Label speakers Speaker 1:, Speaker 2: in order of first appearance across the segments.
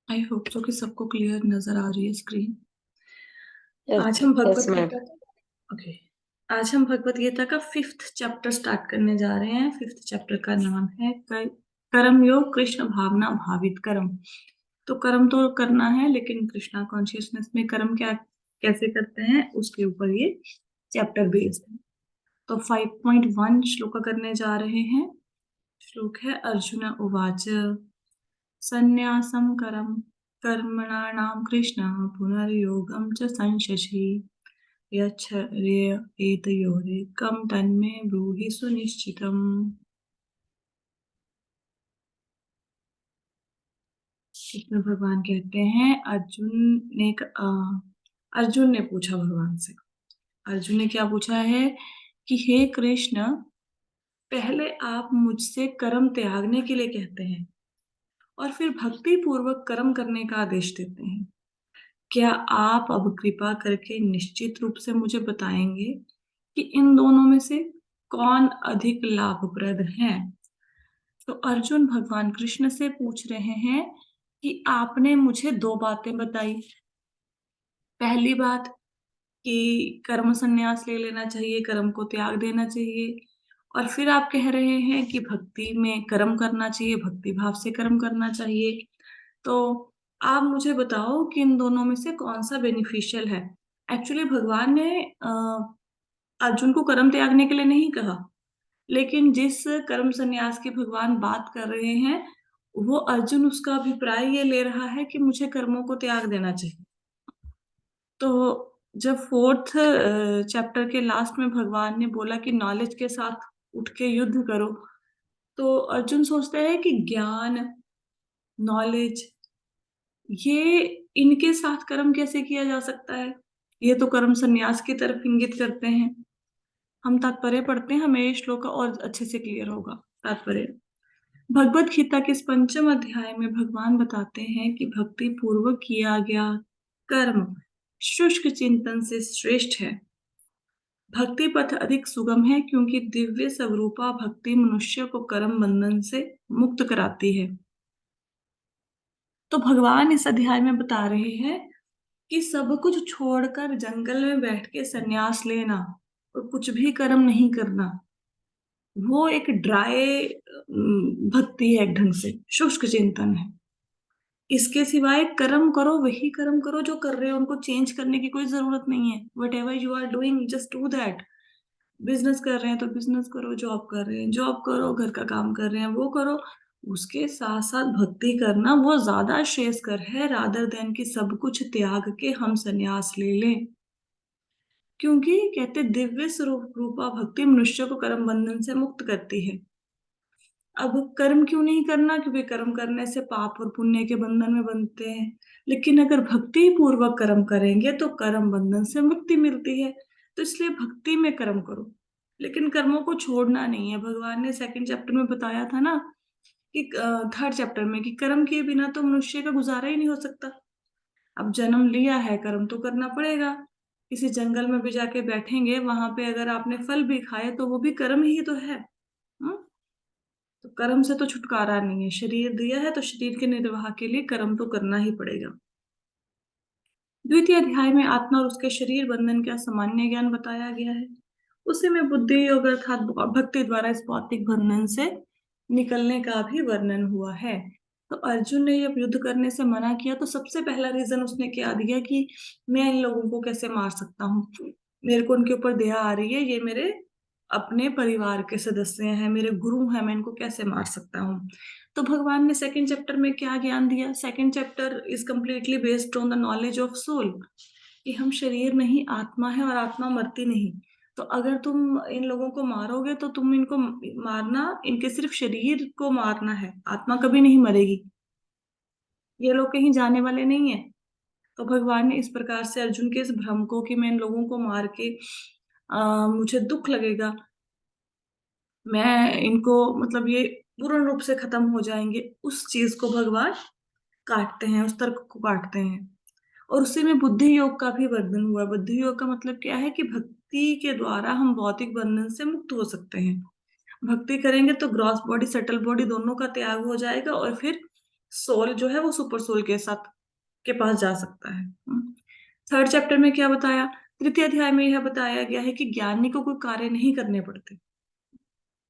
Speaker 1: I hope so कि सबको clear नजर आ रही है स्क्रीन। आज
Speaker 2: यस।
Speaker 1: हम
Speaker 2: यस
Speaker 1: भगवत
Speaker 2: मैम।
Speaker 1: गीता ओके आज हम भगवत गीता का 5th चैप्टर स्टार्ट करने जा रहे हैं। 5th चैप्टर का नाम है कर्म योग कृष्ण भावना भावित कर्म। तो कर्म तो करना है, लेकिन कृष्णा कॉन्शियसनेस में कर्म क्या कैसे करते हैं उसके ऊपर ये चैप्टर बेस्ड है। तो 5.1 श्लोक करने जा रहे हैं। श्लोक है अर्जुन उवाच संन्यासं करम कर्मणानां कृष्ण पुनर्योगं च संशसि यच्छ्रेय एतयोरेकं तन्मे ब्रूहि सुनिश्चितम्। कृष्ण भगवान कहते हैं अर्जुन ने पूछा भगवान से। अर्जुन ने क्या पूछा है कि हे कृष्ण, पहले आप मुझसे कर्म त्यागने के लिए कहते हैं और फिर भक्ति पूर्वक कर्म करने का आदेश देते हैं। क्या आप अब कृपा करके निश्चित रूप से मुझे बताएंगे कि इन दोनों में से कौन अधिक लाभप्रद है? तो अर्जुन भगवान कृष्ण से पूछ रहे हैं कि आपने मुझे दो बातें बताई। पहली बात कि कर्म संन्यास ले लेना चाहिए, कर्म को त्याग देना चाहिए। और फिर आप कह रहे हैं कि भक्ति में कर्म करना चाहिए, भक्ति भाव से कर्म करना चाहिए। तो आप मुझे बताओ कि इन दोनों में से कौन सा बेनिफिशियल है। एक्चुअली भगवान ने अर्जुन को कर्म त्यागने के लिए नहीं कहा, लेकिन जिस कर्म संन्यास की भगवान बात कर रहे हैं, वो अर्जुन उसका अभिप्राय ये ले रहा है कि मुझे कर्मों को त्याग देना चाहिए। तो जब 4th चैप्टर के लास्ट में भगवान ने बोला कि नॉलेज के साथ उठ के युद्ध करो, तो अर्जुन सोचते हैं कि ज्ञान, नॉलेज, ये इनके साथ कर्म कैसे किया जा सकता है? ये तो कर्म संन्यास की तरफ इंगित करते हैं। हम तात्पर्य पढ़ते हैं, हमें ये श्लोक और अच्छे से क्लियर होगा। तात्पर्य भगवत गीता के इस 5th अध्याय में भगवान बताते हैं कि भक्ति पूर्वक किया गया कर्म शुष्क चिंतन से श्रेष्ठ है। भक्ति पथ अधिक सुगम है क्योंकि दिव्य स्वरूपा भक्ति मनुष्य को कर्म बंधन से मुक्त कराती है। तो भगवान इस अध्याय में बता रहे हैं कि सब कुछ छोड़कर जंगल में बैठ के संन्यास लेना और कुछ भी कर्म नहीं करना, वो एक ड्राई भक्ति है, एक ढंग से शुष्क चिंतन है। इसके सिवाय कर्म करो, वही कर्म करो जो कर रहे हो, उनको चेंज करने की कोई जरूरत नहीं है। Whatever you are doing just do that. Business कर रहे हैं तो बिजनेस करो, जॉब कर रहे हैं जॉब करो, घर का काम कर रहे हैं वो करो। उसके साथ साथ भक्ति करना वो ज्यादा श्रेयस्कर है, रादर देन कि सब कुछ त्याग के हम संन्यास ले लें। क्योंकि कहते दिव्य स्वरूप रूपा भक्ति मनुष्य को कर्म बंधन से मुक्त करती है। अब कर्म क्यों नहीं करना? क्योंकि कर्म करने से पाप और पुण्य के बंधन में बंधते हैं। लेकिन अगर भक्ति पूर्वक कर्म करेंगे तो कर्म बंधन से मुक्ति मिलती है। तो इसलिए भक्ति में कर्म करो, लेकिन कर्मों को छोड़ना नहीं है। भगवान ने 2nd चैप्टर में बताया था ना कि 3rd चैप्टर में कि कर्म किए बिना तो मनुष्य का गुजारा ही नहीं हो सकता। अब जन्म लिया है, कर्म तो करना पड़ेगा। किसी जंगल में भी जाके बैठेंगे, वहां पे अगर आपने फल भी खाए तो वो भी कर्म ही तो है। तो कर्म से तो छुटकारा नहीं है। शरीर दिया है तो शरीर के निर्वाह के लिए कर्म तो करना ही पड़ेगा। द्वितीय अध्याय में आत्मा और उसके शरीर बंधन का सामान्य ज्ञान बताया गया है। उसी में बुद्धि योग अर्थात भक्ति द्वारा इस भौतिक बंधन से निकलने का भी वर्णन हुआ है। तो अर्जुन ने जब युद्ध करने से मना किया तो सबसे पहला रीजन उसने क्या दिया कि मैं इन लोगों को कैसे मार सकता हूँ, मेरे को उनके ऊपर दया आ रही है, ये मेरे अपने परिवार के सदस्य हैं, मेरे गुरु हैं, मैं इनको कैसे मार सकता हूँ। तो भगवान ने 2nd चैप्टर में क्या ज्ञान दिया? 2nd chapter is completely based on the knowledge of soul, कि हम शरीर नहीं आत्मा है और आत्मा मरती नहीं। तो अगर तुम इन लोगों को मारोगे तो तुम इनको मारना, इनके सिर्फ शरीर को मारना है, आत्मा कभी नहीं मरेगी। ये लोग कहीं जाने वाले नहीं है। तो भगवान ने इस प्रकार से अर्जुन के इस भ्रम को कि मैं इन लोगों को मार के मुझे दुख लगेगा, मैं इनको मतलब ये पूर्ण रूप से खत्म हो जाएंगे, उस चीज को भगवान काटते हैं, उस तर्क को काटते हैं। और उसी में बुद्धि योग का भी वर्णन हुआ है। बुद्धि योग का मतलब क्या है कि भक्ति के द्वारा हम भौतिक बंधन से मुक्त हो सकते हैं। भक्ति करेंगे तो ग्रॉस बॉडी सटल बॉडी दोनों का त्याग हो जाएगा और फिर सोल जो है वो सुपर सोल के साथ के पास जा सकता है। थर्ड चैप्टर में क्या बताया? तृतीय अध्याय में यह बताया गया है कि ज्ञानी को कोई कार्य नहीं करने पड़ते।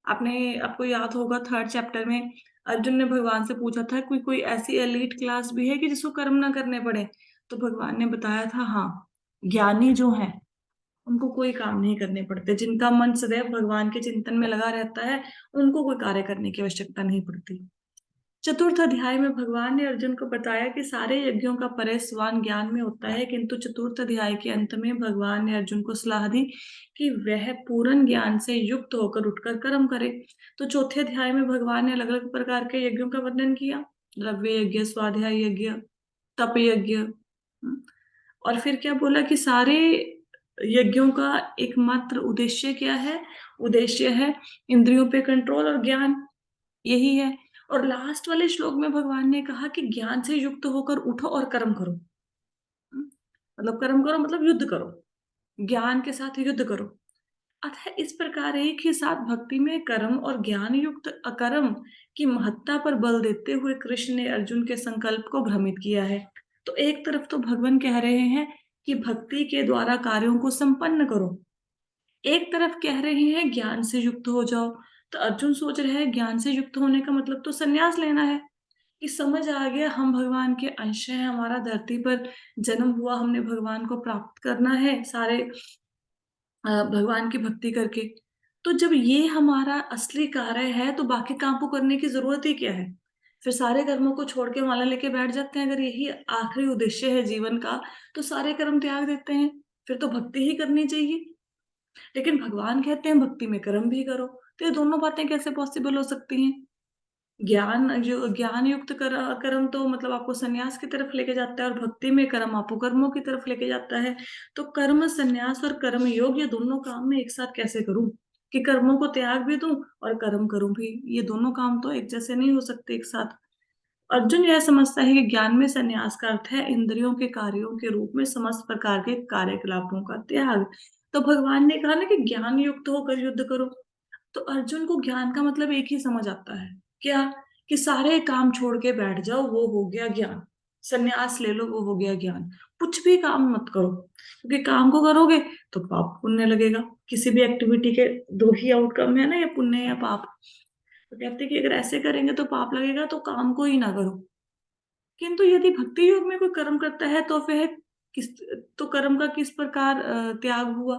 Speaker 1: आपको याद होगा थर्ड चैप्टर में अर्जुन ने भगवान से पूछा था कोई कोई ऐसी एलीट क्लास भी है कि जिसको कर्म ना करने पड़े? तो भगवान ने बताया था हाँ, ज्ञानी जो है उनको कोई काम नहीं करने पड़ते, जिनका मन सदैव भगवान के चिंतन में लगा रहता है उनको कोई कार्य करने की आवश्यकता नहीं पड़ती। चतुर्थ अध्याय में भगवान ने अर्जुन को बताया कि सारे यज्ञों का परिस्वान ज्ञान में होता है, किंतु चतुर्थ अध्याय के अंत में भगवान ने अर्जुन को सलाह दी कि वह पूर्ण ज्ञान से युक्त होकर उठकर कर्म करे। तो चौथे अध्याय में भगवान ने अलग अलग प्रकार के यज्ञों का वर्णन किया, द्रव्य यज्ञ, स्वाध्याय यज्ञ, तप यज्ञ। और फिर क्या बोला कि सारे यज्ञों का एकमात्र उद्देश्य क्या है? उद्देश्य है इंद्रियों पे कंट्रोल और ज्ञान, यही है। और लास्ट वाले श्लोक में भगवान ने कहा कि ज्ञान से युक्त होकर उठो और कर्म करो। मतलब कर्म करो मतलब युद्ध करो, ज्ञान के साथ युद्ध करो। अतः इस प्रकार एक ही साथ भक्ति में कर्म और ज्ञान युक्त अकर्म की महत्ता पर बल देते हुए कृष्ण ने अर्जुन के संकल्प को भ्रमित किया है। तो एक तरफ तो भगवान कह रहे हैं कि भक्ति के द्वारा कार्यों को संपन्न करो, एक तरफ कह रहे हैं ज्ञान से युक्त हो जाओ। तो अर्जुन सोच रहे हैं ज्ञान से युक्त होने का मतलब तो संन्यास लेना है, कि समझ आ गया हम भगवान के अंश हैं, हमारा धरती पर जन्म हुआ, हमने भगवान को प्राप्त करना है सारे भगवान की भक्ति करके। तो जब ये हमारा असली कार्य है तो बाकी काम को करने की जरूरत ही क्या है? फिर सारे कर्मों को छोड़ के माला लेके बैठ जाते हैं। अगर यही आखिरी उद्देश्य है जीवन का तो सारे कर्म त्याग देते हैं, फिर तो भक्ति ही करनी चाहिए। लेकिन भगवान कहते हैं भक्ति में कर्म भी करो, तो ये दोनों बातें कैसे पॉसिबल हो सकती हैं? ज्ञान युक्त कर्म तो मतलब आपको संन्यास की तरफ लेके जाता है और भक्ति में कर्म आपको कर्मों की तरफ लेके जाता है। तो कर्म संन्यास और कर्म योग ये दोनों काम मैं एक साथ कैसे करूं कि कर्मों को त्याग भी दूं और कर्म करूं भी? ये दोनों काम तो एक जैसे नहीं हो सकते एक साथ। अर्जुन यह समझता है कि ज्ञान में संन्यास का अर्थ है इंद्रियों के कार्यों के रूप में समस्त प्रकार के कार्यकलापों का त्याग। तो भगवान ने कहा ना कि ज्ञान युक्त होकर युद्ध करो, तो अर्जुन को ज्ञान का मतलब एक ही समझ आता है, क्या? कि सारे काम छोड़ के बैठ जाओ, वो हो गया ज्ञान। संन्यास ले लो, वो हो गया ज्ञान। कुछ भी काम मत करो, क्योंकि काम को करोगे तो पाप पुण्य लगेगा। किसी भी एक्टिविटी के दो ही आउटकम है ना, या पुण्य या पाप। तो कहते हैं कि अगर ऐसे करेंगे तो पाप लगेगा, तो काम को ही ना करो। किंतु यदि भक्ति योग में कोई कर्म करता है तो वह किस तो कर्म का किस प्रकार त्याग हुआ?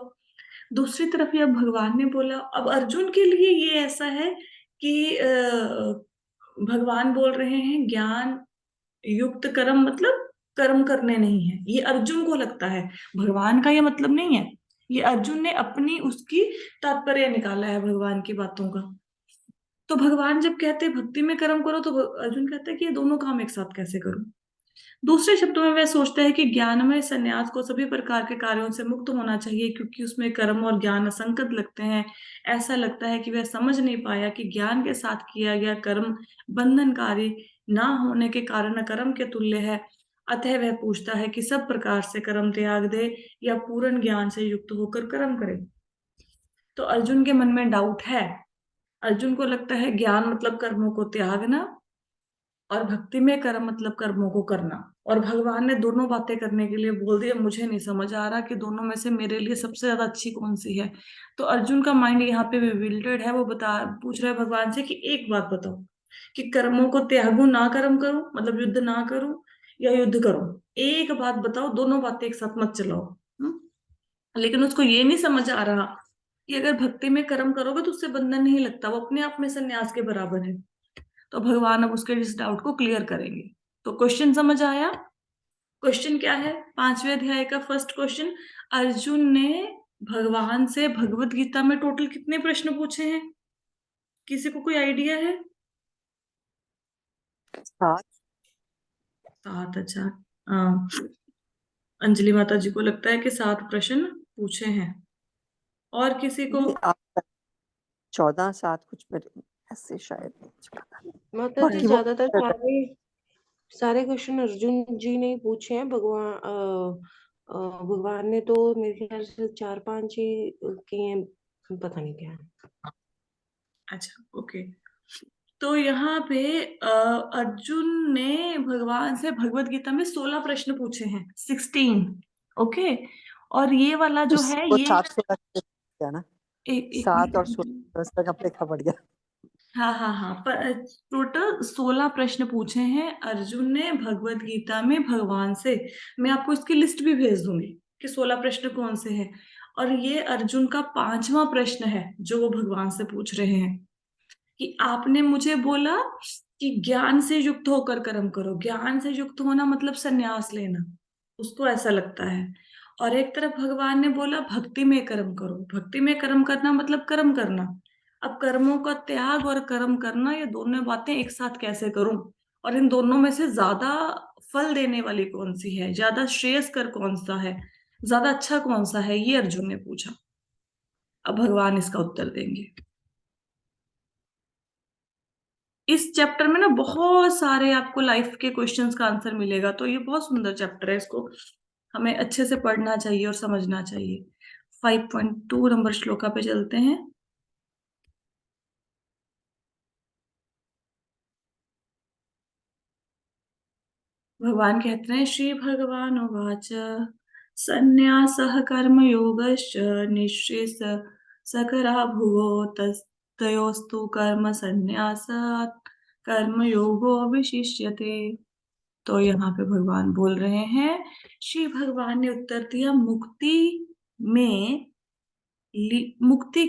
Speaker 1: दूसरी तरफ यह भगवान ने बोला, अब अर्जुन के लिए ये ऐसा है कि भगवान बोल रहे हैं ज्ञान युक्त कर्म मतलब कर्म करने नहीं है, ये अर्जुन को लगता है, भगवान का ये मतलब नहीं है। ये अर्जुन ने अपनी उसकी तात्पर्य निकाला है भगवान की बातों का। तो भगवान जब कहते हैं भक्ति में कर्म करो, तो अर्जुन कहता है कि ये दोनों काम एक साथ कैसे करूं? दूसरे शब्दों में वह सोचता है कि ज्ञानमय संन्यास को सभी प्रकार के कार्यों से मुक्त होना चाहिए, क्योंकि उसमें कर्म और ज्ञान असंगत लगते हैं। ऐसा लगता है कि वह समझ नहीं पाया कि ज्ञान के साथ किया गया कर्म बंधनकारी ना होने के कारण अकर्म के तुल्य है। अतः वह पूछता है कि सब प्रकार से कर्म त्याग दे या पूर्ण ज्ञान से युक्त होकर कर्म करे। तो अर्जुन के मन में डाउट है। अर्जुन को लगता है ज्ञान मतलब कर्मों को त्यागना और भक्ति में कर्म मतलब कर्मों को करना। और भगवान ने दोनों बातें करने के लिए बोल दिया, मुझे नहीं समझ आ रहा कि दोनों में से मेरे लिए सबसे ज्यादा अच्छी कौन सी है। तो अर्जुन का माइंड यहाँ पे विविल्टेड है, वो पूछ रहा है भगवान से कि एक बात बताओ, कि कर्मों को त्यागू ना कर्म करूं मतलब युद्ध ना करूं, या युद्ध करूं? एक बात बताओ, दोनों बातें एक साथ मत चलाओ। लेकिन उसको ये नहीं समझ आ रहा कि अगर भक्ति में कर्म करोगे तो उससे बंधन नहीं लगता, वो अपने आप में संन्यास के बराबर है। तो भगवान अब उसके इस डाउट को क्लियर करेंगे। तो क्वेश्चन समझ आया? क्वेश्चन क्या है? पांचवें अध्याय का फर्स्ट क्वेश्चन, अर्जुन ने भगवान से भगवत गीता में टोटल कितने प्रश्न पूछे हैं? किसी को कोई आइडिया है?
Speaker 2: 7।
Speaker 1: 7? अच्छा। हाँ, अंजलि माता जी को लगता है कि 7 प्रश्न पूछे हैं। और किसी को?
Speaker 2: नहीं, आप 14-7 कुछ ऐसे शायद,
Speaker 3: माता जी
Speaker 2: बाकी वो
Speaker 3: ज्यादातर सारे क्वेश्चन अर्जुन जी ने ही पूछे हैं। भगवान ने तो मेरे ख्याल से 4-5 ही किए हैं, पता नहीं क्या है।
Speaker 1: अच्छा, ओके। तो यहाँ पे अर्जुन ने भगवान से भगवत गीता में 16 प्रश्न पूछे हैं, 16। ओके, और ये वाला जो है
Speaker 2: वो
Speaker 1: ये
Speaker 2: 7 16 क्या ना,
Speaker 1: एक
Speaker 2: 7 और
Speaker 1: मिनट।
Speaker 2: 16 तक का लेखा बढ़ गया।
Speaker 1: हाँ हाँ हाँ, पर टोटल 16 प्रश्न पूछे हैं अर्जुन ने भगवत गीता में भगवान से। मैं आपको इसकी लिस्ट भी भेज दूंगी कि 16 प्रश्न कौन से हैं। और ये अर्जुन का 5वां प्रश्न है जो वो भगवान से पूछ रहे हैं कि आपने मुझे बोला कि ज्ञान से युक्त होकर कर्म करो। ज्ञान से युक्त होना मतलब संन्यास लेना, उसको ऐसा लगता है। और एक तरफ भगवान ने बोला भक्ति में कर्म करो। भक्ति में कर्म करना मतलब कर्म करना। अब कर्मों का त्याग और कर्म करना, ये दोनों बातें एक साथ कैसे करूं, और इन दोनों में से ज्यादा फल देने वाली कौन सी है, ज्यादा श्रेयस्कर कौन सा है, ज्यादा अच्छा कौन सा है, ये अर्जुन ने पूछा। अब भगवान इसका उत्तर देंगे। इस चैप्टर में ना बहुत सारे आपको लाइफ के क्वेश्चंस का आंसर मिलेगा, तो ये बहुत सुंदर चैप्टर है, इसको हमें अच्छे से पढ़ना चाहिए और समझना चाहिए। 5.2 नंबर श्लोका पे चलते हैं। भगवान कहते हैं, श्री भगवान उवाच संन्यासः कर्मयोगश्च निःशेष सकरा भुवो तयोस्तु कर्म संन्यासात् कर्मयोगो विशिष्यते। तो यहाँ पे भगवान बोल रहे हैं, श्री भगवान ने उत्तर दिया, में मुक्ति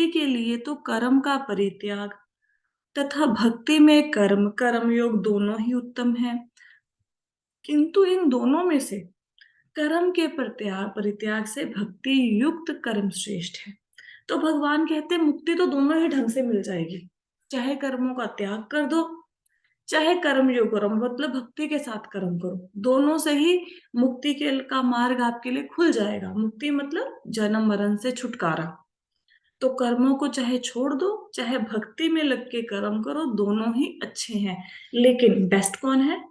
Speaker 1: के लिए तो कर्म का परित्याग तथा भक्ति में कर्म योग दोनों ही उत्तम है, किंतु इन दोनों में से कर्म के परित्याग से भक्ति युक्त कर्म श्रेष्ठ है। तो भगवान कहते हैं मुक्ति तो दोनों ही ढंग से मिल जाएगी, चाहे कर्मों का त्याग कर दो चाहे कर्म योग करो, मतलब भक्ति के साथ कर्म करो, दोनों से ही मुक्ति के का मार्ग आपके लिए खुल जाएगा। मुक्ति मतलब जन्म मरण से छुटकारा। तो कर्मों को चाहे छोड़ दो चाहे भक्ति में लग के कर्म करो, दोनों ही अच्छे हैं, लेकिन बेस्ट कौन है?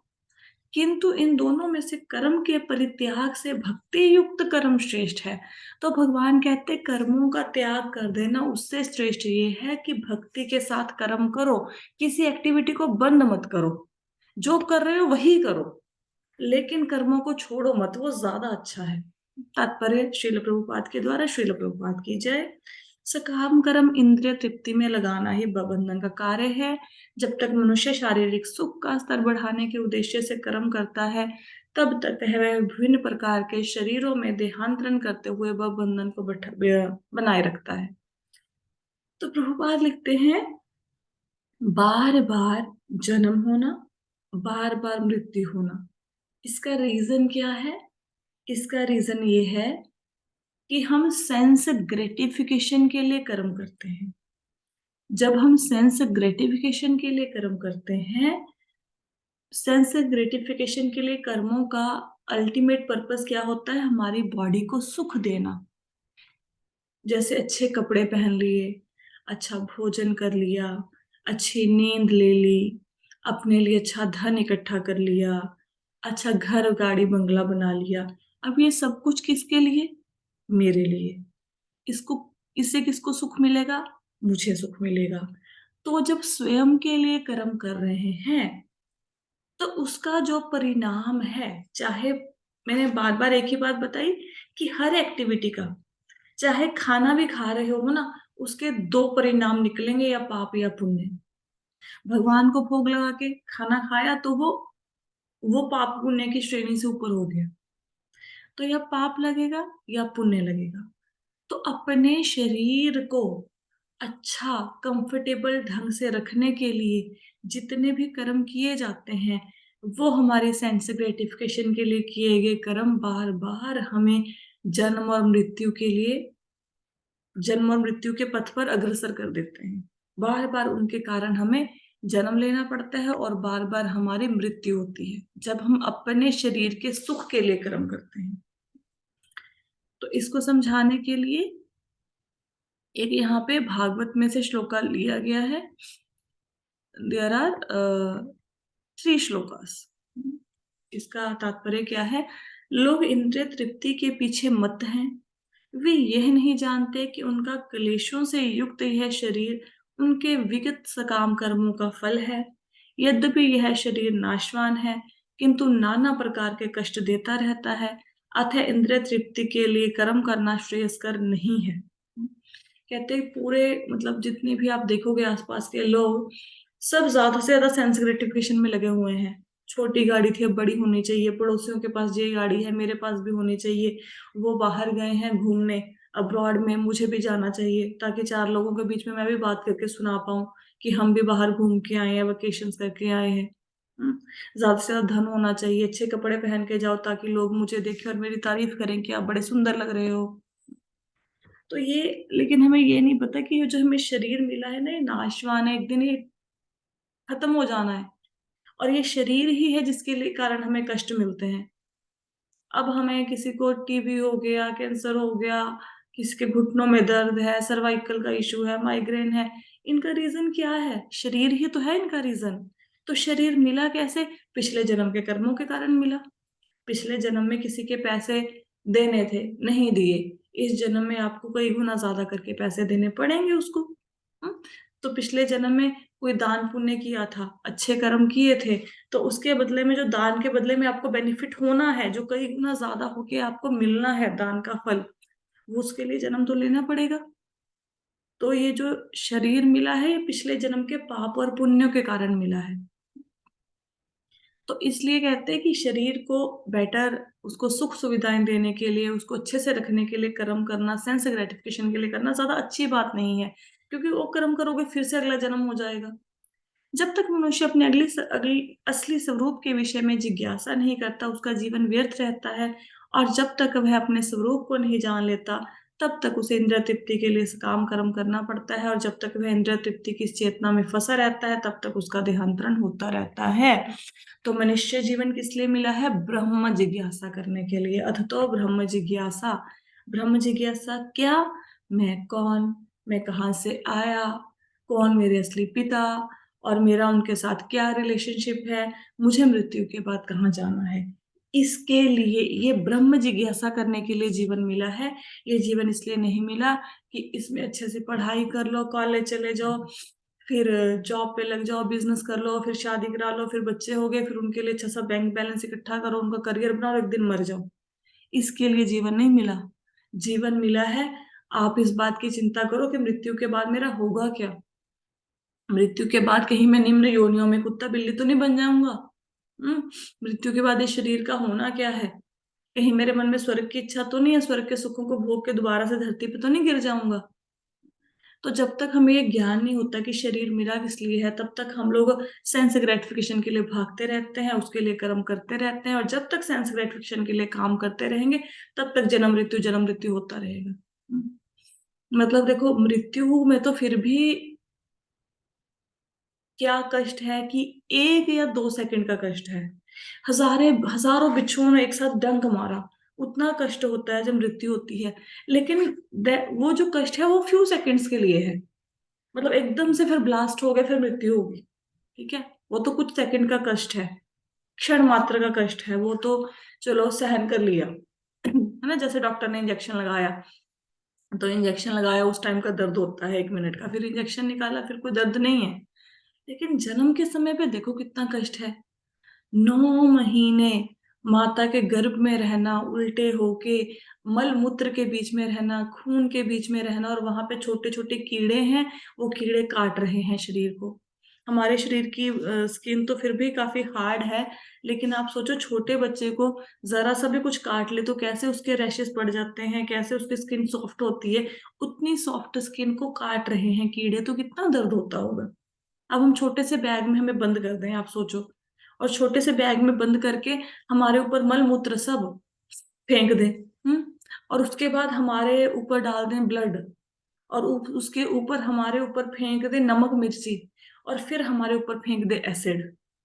Speaker 1: किंतु इन दोनों में से कर्म के परित्याग से भक्ति युक्त कर्म श्रेष्ठ है। तो भगवान कहते कर्मों का त्याग कर देना उससे श्रेष्ठ ये है कि भक्ति के साथ कर्म करो, किसी एक्टिविटी को बंद मत करो, जो कर रहे हो वही करो, लेकिन कर्मों को छोड़ो मत, वो ज्यादा अच्छा है। तात्पर्य श्रील प्रभुपाद के द्वारा। श्रील प्रभुपाद की जय। सकाम कर्म इंद्रिय तृप्ति में लगाना ही बंधन का कार्य है। जब तक मनुष्य शारीरिक सुख का स्तर बढ़ाने के उद्देश्य से कर्म करता है, तब तक वह विभिन्न प्रकार के शरीरों में देहांतरण करते हुए वह बंधन को बनाए रखता है। तो प्रभुपाद लिखते हैं, बार बार जन्म होना, बार बार मृत्यु होना, इसका रीजन क्या है? इसका रीजन ये है कि हम सेंस ग्रेटिफिकेशन के लिए कर्म करते हैं। जब हम सेंस ग्रेटिफिकेशन के लिए कर्म करते हैं, सेंस ग्रेटिफिकेशन के लिए कर्मों का अल्टीमेट पर्पस क्या होता है? हमारी बॉडी को सुख देना। जैसे अच्छे कपड़े पहन लिए, अच्छा भोजन कर लिया, अच्छी नींद ले ली, अपने लिए अच्छा धन इकट्ठा कर लिया, अच्छा घर गाड़ी बंगला बना लिया। अब ये सब कुछ किसके लिए? मेरे लिए। इसको इससे किसको सुख मिलेगा? मुझे सुख मिलेगा। तो जब स्वयं के लिए कर्म कर रहे हैं तो उसका जो परिणाम है, चाहे मैंने बार बार एक ही बात बताई कि हर एक्टिविटी का, चाहे खाना भी खा रहे हो ना, उसके दो परिणाम निकलेंगे, या पाप या पुण्य। भगवान को भोग लगा के खाना खाया तो वो पाप पुण्य की श्रेणी से ऊपर हो गया, तो या पाप लगेगा या पुण्य लगेगा। तो अपने शरीर को अच्छा कंफर्टेबल ढंग से रखने के लिए जितने भी कर्म किए जाते हैं, वो हमारे सेंस ग्रेटिफिकेशन के लिए किए गए कर्म बार बार हमें जन्म और मृत्यु के लिए, जन्म और मृत्यु के पथ पर अग्रसर कर देते हैं। बार बार उनके कारण हमें जन्म लेना पड़ता है और बार बार हमारी मृत्यु होती है जब हम अपने शरीर के सुख के लिए कर्म करते हैं। तो इसको समझाने के लिए एक यहाँ पे भागवत में से श्लोका लिया गया है। देयर आर 3 श्लोकास। इसका तात्पर्य क्या है? लोग इंद्रिय तृप्ति के पीछे मत हैं, वे यह नहीं जानते कि उनका क्लेशों से युक्त यह शरीर उनके विगत सकाम कर्मों का फल है। यद्यपि यह शरीर नाशवान है, किंतु नाना प्रकार के कष्ट देता रहता है, अतः इंद्रिय तृप्ति के लिए कर्म करना श्रेयस्कर नहीं है। कहते हैं पूरे मतलब जितने भी आप देखोगे आसपास के लोग, सब ज्यादा से ज्यादा सेंस ग्रेटिफिकेशन में लगे हुए हैं। छोटी गाड़ी थी अब बड़ी होनी चाहिए, पड़ोसियों के पास ये गाड़ी है मेरे पास भी होनी चाहिए, वो बाहर गए हैं घूमने अब्रॉड में, मुझे भी जाना चाहिए ताकि चार लोगों के बीच में मैं भी बात करके सुना पाऊं कि हम भी बाहर घूम के आए हैं, वेकेशन करके आए हैं। ज्यादा से ज्यादा धन होना चाहिए, अच्छे कपड़े पहन के जाओ ताकि लोग मुझे देखें और मेरी तारीफ करें कि आप बड़े सुंदर लग रहे हो। तो ये, लेकिन हमें ये नहीं पता कि ये जो हमें शरीर मिला है ना, ये नाशवान है, एक दिन ये खत्म हो जाना है। और ये शरीर ही है जिसके लिए कारण हमें कष्ट मिलते हैं। अब हमें किसी को टीबी हो गया, कैंसर हो गया, किसी के घुटनों में दर्द है, सर्वाइकल का इशू है, माइग्रेन है, इनका रीजन क्या है? शरीर ही तो है इनका रीजन। तो शरीर मिला कैसे? पिछले जन्म के कर्मों के कारण मिला। पिछले जन्म में किसी के पैसे देने थे, नहीं दिए, इस जन्म में आपको कई गुना ज्यादा करके पैसे देने पड़ेंगे उसको। हम्म? तो पिछले जन्म में कोई दान पुण्य किया था, अच्छे कर्म किए थे, तो उसके बदले में जो दान के बदले में आपको बेनिफिट होना है, जो कई गुना ज्यादा होके आपको मिलना है दान का फल, वो उसके लिए जन्म तो लेना पड़ेगा। तो ये जो शरीर मिला है ये पिछले जन्म के पाप और पुण्यों के कारण मिला है। तो इसलिए कहते हैं कि शरीर को बेटर, उसको सुख सुविधाएं देने के लिए, उसको अच्छे से रखने के लिए कर्म करना, सेंस ग्रेटिफिकेशन के लिए करना ज्यादा अच्छी बात नहीं है, क्योंकि वो कर्म करोगे फिर से अगला जन्म हो जाएगा। जब तक मनुष्य अपने अगली अगली असली स्वरूप के विषय में जिज्ञासा नहीं करता, उसका जीवन व्यर्थ रहता है। और जब तक वह अपने स्वरूप को नहीं जान लेता, तब तक उसे इंद्रिय तृप्ति के लिए काम कर्म करना पड़ता है। और जब तक वह इंद्रिय तृप्ति की इस चेतना में फंसा रहता है, तब तक उसका देहांतरण होता रहता है। तो मनुष्य जीवन किस लिए मिला है? ब्रह्म जिज्ञासा करने के लिए। अथ तो ब्रह्म जिज्ञासा। ब्रह्म जिज्ञासा क्या? मैं कौन, मैं कहाँ से आया, कौन मेरे असली पिता, और मेरा उनके साथ क्या रिलेशनशिप है, मुझे मृत्यु के बाद कहाँ जाना है, इसके लिए ये ब्रह्म जिज्ञासा करने के लिए जीवन मिला है। ये जीवन इसलिए नहीं मिला कि इसमें अच्छे से पढ़ाई कर लो, कॉलेज चले जाओ, फिर जॉब पे लग जाओ, बिजनेस कर लो, फिर शादी करा लो, फिर बच्चे हो गए, फिर उनके लिए अच्छा सा बैंक बैलेंस इकट्ठा करो, उनका करियर बनाओ, एक दिन मर जाओ। इसके लिए जीवन नहीं मिला। जीवन मिला है, आप इस बात की चिंता करो कि मृत्यु के बाद मेरा होगा क्या। मृत्यु के बाद कहीं मैं निम्न योनियों में कुत्ता बिल्ली तो नहीं बन जाऊंगा। मृत्यु के बाद इस शरीर का होना क्या है? कहीं मेरे मन में स्वर्ग की इच्छा तो नहीं है, स्वर्ग के सुखों को भोग के दोबारा से धरती पे तो नहीं गिर जाऊंगा। तो जब तक हमें ये ज्ञान नहीं होता कि शरीर मिला किस लिए है, तब तक हम लोग सेंस ग्रेटिफिकेशन के लिए भागते रहते हैं, उसके लिए कर्म करते रहते हैं। और जब तक सेंस ग्रेटिफिकेशन के लिए काम करते रहेंगे, तब तक जन्म मृत्यु होता रहेगा। मतलब देखो, मृत्यु में तो फिर भी क्या कष्ट है कि 1 या 2 सेकंड का कष्ट है। हजारों बिच्छुओं ने एक साथ डंक मारा, उतना कष्ट होता है जब मृत्यु होती है। लेकिन वो जो कष्ट है वो फ्यू सेकंड्स के लिए है। मतलब एकदम से फिर ब्लास्ट हो गया, फिर मृत्यु होगी, ठीक है, वो तो कुछ सेकंड का कष्ट है, क्षण मात्र का कष्ट है, वो तो चलो सहन कर लिया है ना। जैसे डॉक्टर ने इंजेक्शन लगाया, तो इंजेक्शन लगाया, उस टाइम का दर्द होता है 1 मिनट का, फिर इंजेक्शन निकाला, फिर कोई दर्द नहीं है। लेकिन जन्म के समय पे देखो कितना कष्ट है। 9 महीने माता के गर्भ में रहना, उल्टे होके, मल मूत्र के बीच में रहना, खून के बीच में रहना, और वहां पे छोटे छोटे कीड़े हैं, वो कीड़े काट रहे हैं शरीर को। हमारे शरीर की स्किन तो फिर भी काफी हार्ड है, लेकिन आप सोचो छोटे बच्चे को जरा सा भी कुछ काट ले तो कैसे उसके रैशेस पड़ जाते हैं, कैसे उसकी स्किन सॉफ्ट होती है। उतनी सॉफ्ट स्किन को काट रहे हैं कीड़े, तो कितना दर्द होता होगा। अब हम छोटे से बैग में हमें बंद कर दें, आप सोचो, और छोटे से बैग में बंद करके हमारे ऊपर मल मूत्र सब फेंक दें, और उसके बाद हमारे ऊपर डाल दें ब्लड, और उसके ऊपर हमारे ऊपर फेंक दे नमक मिर्ची, और फिर हमारे ऊपर फेंक दे एसिड,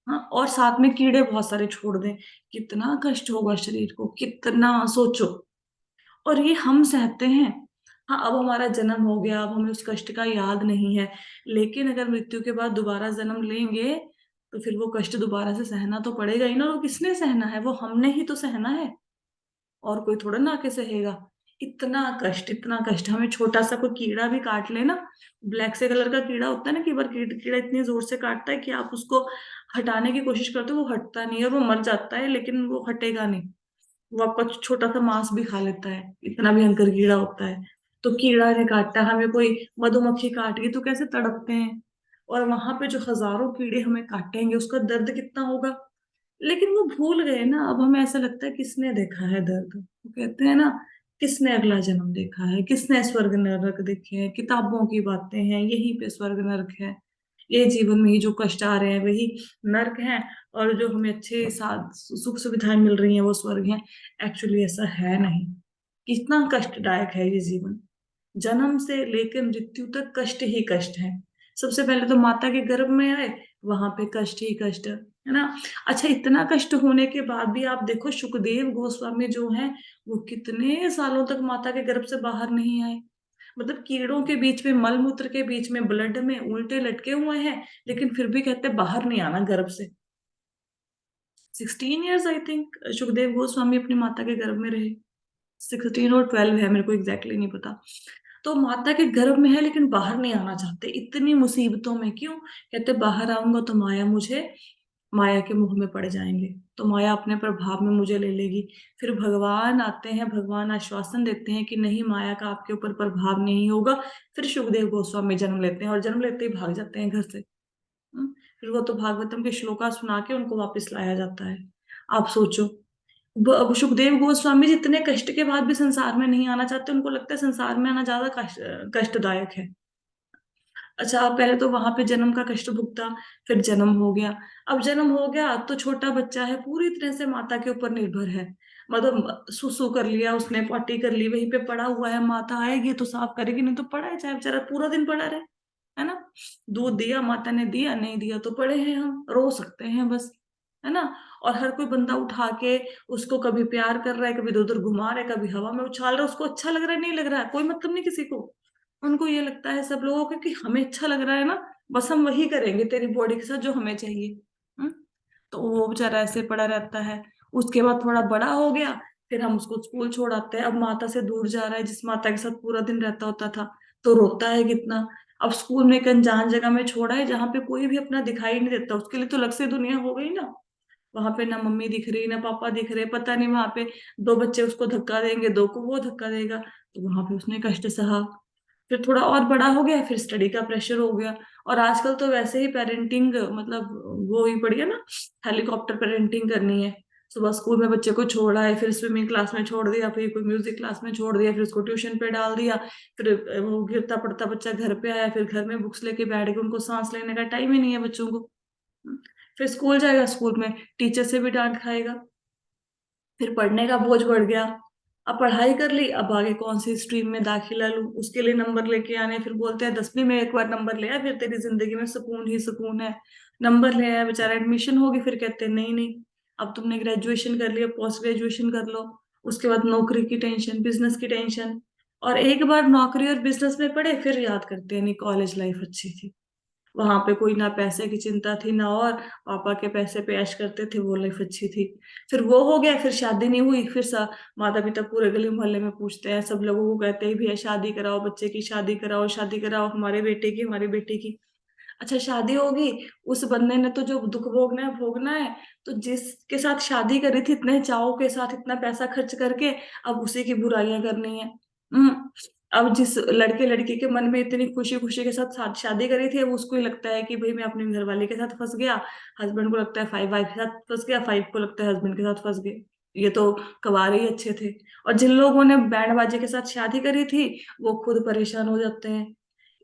Speaker 1: हाँ, और साथ में कीड़े बहुत सारे छोड़ दें, कितना कष्ट होगा शरीर को, कितना सोचो। और ये हम सहते हैं। हाँ, अब हमारा जन्म हो गया, अब हमें उस कष्ट का याद नहीं है, लेकिन अगर मृत्यु के बाद दोबारा जन्म लेंगे, तो फिर वो कष्ट दोबारा से सहना तो पड़ेगा ही ना। वो किसने सहना है? वो हमने ही तो सहना है, और कोई थोड़ा ना आके सहेगा। इतना कष्ट हमें छोटा सा कोई कीड़ा भी काट ले ना, ब्लैक से कलर का कीड़ा होता है ना, कि बार कीड़ा इतनी जोर से काटता है कि आप उसको हटाने की कोशिश करते हो, वो हटता नहीं है, वो मर जाता है, लेकिन वो हटेगा नहीं, वो आपका छोटा सा मांस भी खा लेता है, इतना भयंकर कीड़ा होता है। तो कीड़ा ने काटा, हमें कोई मधुमक्खी काट गई तो कैसे तड़पते हैं, और वहां पे जो हजारों कीड़े हमें काटेंगे उसका दर्द कितना होगा। लेकिन वो भूल गए ना, अब हमें ऐसा लगता है किसने देखा है दर्द, वो कहते हैं ना, किसने अगला जन्म देखा है, किसने स्वर्ग नरक देखे हैं, किताबों की बातें हैं, यहीं पे स्वर्ग नरक है, ये जीवन में ही जो कष्ट आ रहे हैं वही नर्क है, और जो हमें अच्छे साथ सुख सुविधाएं मिल रही हैं वो स्वर्ग है। एक्चुअली ऐसा है नहीं। कितना कष्टदायक है ये जीवन, जन्म से लेकर मृत्यु तक कष्ट ही कष्ट है। सबसे पहले तो माता के गर्भ में आए, वहां पे कष्ट ही कष्ट है ना। अच्छा, इतना कष्ट होने के बाद भी आप देखो, सुखदेव गोस्वामी जो हैं, वो कितने सालों तक माता के गर्भ से बाहर नहीं आए। मतलब कीड़ों के बीच में, मल मूत्र के बीच में, ब्लड में उल्टे लटके हुए हैं, लेकिन फिर भी कहते बाहर नहीं आना गर्भ से। 16 years I think Sukhdev Goswami अपनी माता के गर्भ में रहे। 16 और 12 है, मेरे को एग्जैक्टली नहीं पता। तो माता के गर्भ में है लेकिन बाहर नहीं आना चाहते, इतनी मुसीबतों में क्यों? कहते बाहर आऊंगा तो माया मुझे, माया के मुंह में पड़ जाएंगे, तो माया अपने प्रभाव में मुझे ले लेगी। फिर भगवान आते हैं, भगवान आश्वासन देते हैं कि नहीं, माया का आपके ऊपर प्रभाव नहीं होगा। फिर सुखदेव गोस्वामी जन्म लेते हैं, और जन्म लेते ही भाग जाते हैं घर से। फिर वो तो भागवतम के श्लोका सुना के उनको वापस लाया जाता है। आप सोचो, अब सुखदेव गोस्वामी जी इतने कष्ट के बाद भी संसार में नहीं आना चाहते, उनको लगता है संसार में आना ज्यादा कष्टदायक है। अच्छा, पहले तो वहां पे जन्म का कष्ट भुगता, फिर जन्म हो गया। अब जन्म हो गया तो छोटा बच्चा है, पूरी तरह से माता के ऊपर निर्भर है। मतलब सुसु कर लिया उसने, पॉटी कर ली, वहीं पे पड़ा हुआ है, माता आएगी तो साफ करेगी, नहीं तो पड़ा है, चाहे बेचारा पूरा दिन पड़ा रहे, है ना। दूध दिया माता ने, दिया नहीं दिया तो पड़े हैं, हम रो सकते हैं बस, है ना। और हर कोई बंदा उठा के उसको कभी प्यार कर रहा है, कभी इधर उधर घुमा रहा है, कभी हवा में उछाल रहा है, उसको अच्छा लग रहा है नहीं लग रहा है कोई मतलब नहीं किसी को। उनको ये लगता है सब लोगों को कि हमें अच्छा लग रहा है ना, बस हम वही करेंगे तेरी बॉडी के साथ जो हमें चाहिए। हम्म। तो वो बेचारा ऐसे पड़ा रहता है। उसके बाद थोड़ा बड़ा हो गया, फिर हम उसको स्कूल छोड़ आते हैं, अब माता से दूर जा रहा है, जिस माता के साथ पूरा दिन रहता होता था, तो रोता है कितना। अब स्कूल में एक अनजान जगह में छोड़ा है, जहाँ पे कोई भी अपना दिखाई नहीं देता, उसके लिए तो अलग से दुनिया हो गई ना। वहां पे ना मम्मी दिख रही ना पापा दिख रहे, पता नहीं वहां पे दो बच्चे उसको धक्का देंगे, दो को वो धक्का देगा, तो वहां पे उसने कष्ट सहा। फिर थोड़ा और बड़ा हो गया, फिर स्टडी का प्रेशर हो गया। और आजकल तो वैसे ही पेरेंटिंग, मतलब वो ही पड़ी है ना, हेलीकॉप्टर पेरेंटिंग करनी है। सुबह स्कूल में बच्चे को छोड़ा है, फिर स्विमिंग क्लास में छोड़ दिया, फिर कोई म्यूजिक क्लास में छोड़ दिया, फिर उसको ट्यूशन पे डाल दिया, फिर वो गिरता पड़ता बच्चा घर पे आया, फिर घर में बुक्स लेके बैठ गए, उनको सांस लेने का टाइम ही नहीं है बच्चों को। फिर स्कूल जाएगा, स्कूल में टीचर से भी डांट खाएगा, फिर पढ़ने का बोझ बढ़ गया। अब पढ़ाई कर ली, अब आगे कौन सी स्ट्रीम में दाखिला लूं, उसके लिए नंबर लेके आने, फिर बोलते हैं 10वीं में एक बार नंबर ले आया फिर तेरी जिंदगी में सुकून ही सुकून है। नंबर ले आया बेचारा, एडमिशन होगी, फिर कहते हैं नहीं नहीं, अब तुमने ग्रेजुएशन कर लिया, पोस्ट ग्रेजुएशन कर लो। उसके बाद नौकरी की टेंशन, बिजनेस की टेंशन। और एक बार नौकरी और बिजनेस में पड़े, फिर याद करते हैं नहीं कॉलेज लाइफ अच्छी थी, वहां पे कोई ना पैसे की चिंता थी ना, और पापा के पैसे पे ऐश करते थे, वो लाइफ अच्छी थी। फिर वो हो गया, फिर शादी नहीं हुई, फिर माता पिता पूरे गली मोहल्ले में पूछते हैं, सब लोगों को कहते हैं भैया शादी कराओ, बच्चे की शादी कराओ, शादी कराओ, हमारे बेटे की, हमारी बेटी की। अच्छा, शादी होगी, उस बंदे ने तो जो दुख भोगना है भोगना है। तो जिसके साथ शादी करी थी इतने चाव के साथ, इतना पैसा खर्च करके, अब उसी की बुराइयां करनी है। हम्म। अब जिस लड़के लड़की के मन में इतनी खुशी खुशी के साथ शादी करी थी, अब उसको ही लगता है कि भाई मैं अपने घर वाले के साथ फंस गया, हस्बैंड को लगता है फाइव वाइफ के साथ फंस गया, फाइव को लगता है हस्बैंड के साथ फंस गए, ये तो कवारे ही अच्छे थे। और जिन लोगों ने बैंड बाजे के साथ शादी करी थी, वो खुद परेशान हो जाते हैं।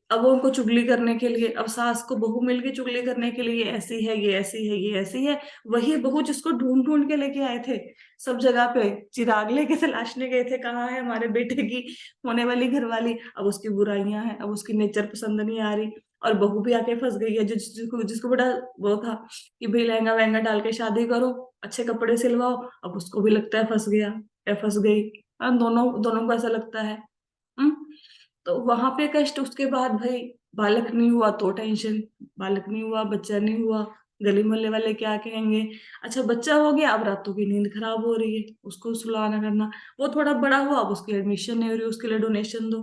Speaker 1: अब वो उनको चुगली करने के लिए, अब सास को बहू मिल गई चुगली करने के लिए, ये ऐसी है, ये ऐसी है, ये ऐसी है। वही बहू जिसको ढूंढ ढूंढ के लेके आए थे, सब जगह पे चिराग लेके तलाशने गए थे, कहाँ है हमारे बेटे की होने वाली घरवाली, अब उसकी बुराइयां हैं, अब उसकी नेचर पसंद नहीं आ रही। और बहू भी आके फंस गई है, जिसको जिसको बड़ा वो था कि भाई लहंगा वहंगा डाल के शादी करो, अच्छे कपड़े सिलवाओ, अब उसको भी लगता है फंस गया या फंस गई। दोनों दोनों को ऐसा लगता है। हम्म। तो वहां पे कष्ट, उसके बाद भाई बालक नहीं हुआ तो टेंशन, बालक नहीं हुआ, बच्चा नहीं हुआ गली मोहल्ले वाले क्या कहेंगे, अच्छा बच्चा हो गया अब रातों की नींद खराब हो रही है, उसको सुलाना करना। वो थोड़ा बड़ा हुआ, अब उसकी एडमिशन नहीं हो रही, उसके लिए डोनेशन दो।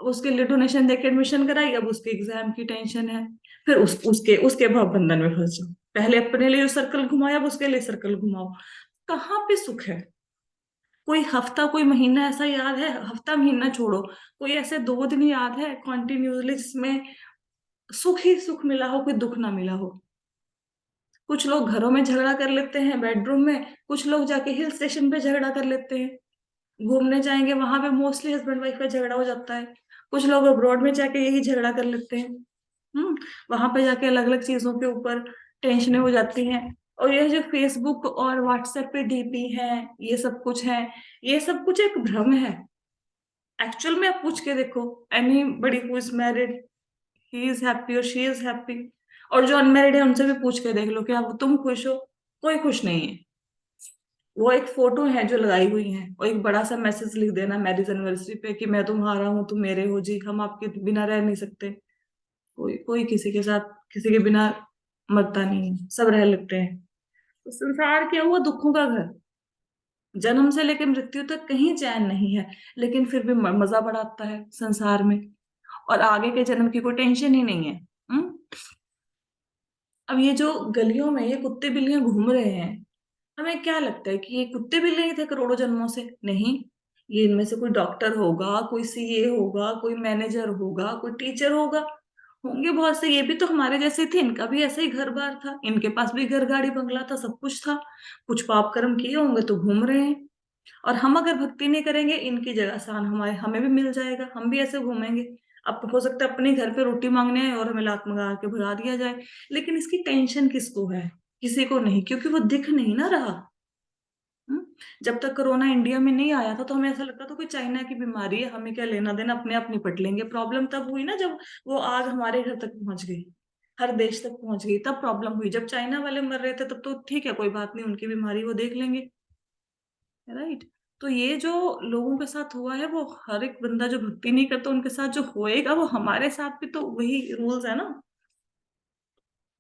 Speaker 1: अब उसके लिए डोनेशन देके एडमिशन कराई, अब उसके एग्जाम की टेंशन है। फिर उसके उसके भाव बंधन में फंस जाओ। पहले अपने लिए सर्कल घुमाया, अब उसके लिए सर्कल घुमाओ। कहाँ पे सुख है? कोई हफ्ता कोई महीना ऐसा याद है, हफ्ता महीना छोड़ो, कोई ऐसे 2 दिन याद है कॉन्टिन्यूसली जिसमें सुख ही सुख मिला हो, कोई दुख ना मिला हो? कुछ लोग घरों में झगड़ा कर लेते हैं बेडरूम में, कुछ लोग जाके हिल स्टेशन पे झगड़ा कर लेते हैं, घूमने जाएंगे वहां पे मोस्टली हस्बैंड वाइफ का झगड़ा हो जाता है। कुछ लोग अब्रॉड में जाके यही झगड़ा कर लेते हैं। हम्म वहां पे जाके अलग अलग चीजों के ऊपर टेंशनें हो जाती हैं। और ये जो फेसबुक और व्हाट्सएप पे डीपी है, ये सब कुछ है, ये सब कुछ एक भ्रम है। एक्चुअल में आप पूछ के देखो, any buddy who is married, he is happy और शी इज हैप्पी। और जो अनमैरिड है उनसे भी पूछ के देख लो कि आप तुम खुश हो? कोई खुश नहीं है। वो एक फोटो है जो लगाई हुई है, और एक बड़ा सा मैसेज लिख देना मैरिज एनिवर्सरी पे कि मैं तुम्हारा हूँ, तुम मेरे हो जी, हम आपके बिना रह नहीं सकते। कोई कोई किसी के साथ किसी के बिना मरता नहीं है, सब रह लेते हैं। तो संसार क्या हुआ? दुखों का घर। जन्म से लेकर मृत्यु तक कहीं चैन नहीं है, लेकिन फिर भी मजा बड़ा आता है संसार में। और आगे के जन्म की कोई टेंशन ही नहीं है। हम्म अब ये जो गलियों में ये कुत्ते बिल्लियां घूम रहे हैं, हमें क्या लगता है कि ये कुत्ते बिल्ले ही थे करोड़ों जन्मों से? नहीं, ये इनमें से कोई डॉक्टर होगा, कोई सीए होगा, कोई मैनेजर होगा, कोई टीचर होगा, होंगे बहुत से। ये भी तो हमारे जैसे थे, इनका भी ऐसे ही घर बार था, इनके पास भी घर गाड़ी बंगला था, सब कुछ था। कुछ पाप कर्म किए होंगे तो घूम रहे हैं। और हम अगर भक्ति नहीं करेंगे, इनकी जगह आसान हमारे हमें भी मिल जाएगा, हम भी ऐसे घूमेंगे। अब हो सकता है अपने घर पे रोटी मांगने आए और हमें लात मंगा के भगा दिया जाए, लेकिन इसकी टेंशन किसको है? किसी को नहीं, क्योंकि वो दिख नहीं ना रहा। हम्म? जब तक कोरोना इंडिया में नहीं आया था तो हमें ऐसा लगता था कोई चाइना की बीमारी है, हमें क्या लेना देना, अपने आप निपट लेंगे। प्रॉब्लम तब हुई ना जब वो आग हमारे घर तक पहुंच गई, हर देश तक पहुंच गई, तब प्रॉब्लम हुई। जब चाइना वाले मर रहे थे तब तो ठीक है, कोई बात नहीं, उनकी बीमारी वो देख लेंगे। राइट? तो ये जो लोगों के साथ हुआ है, वो हर एक बंदा जो भक्ति नहीं करता उनके साथ जो होएगा, वो हमारे साथ भी तो वही रूल्स है ना।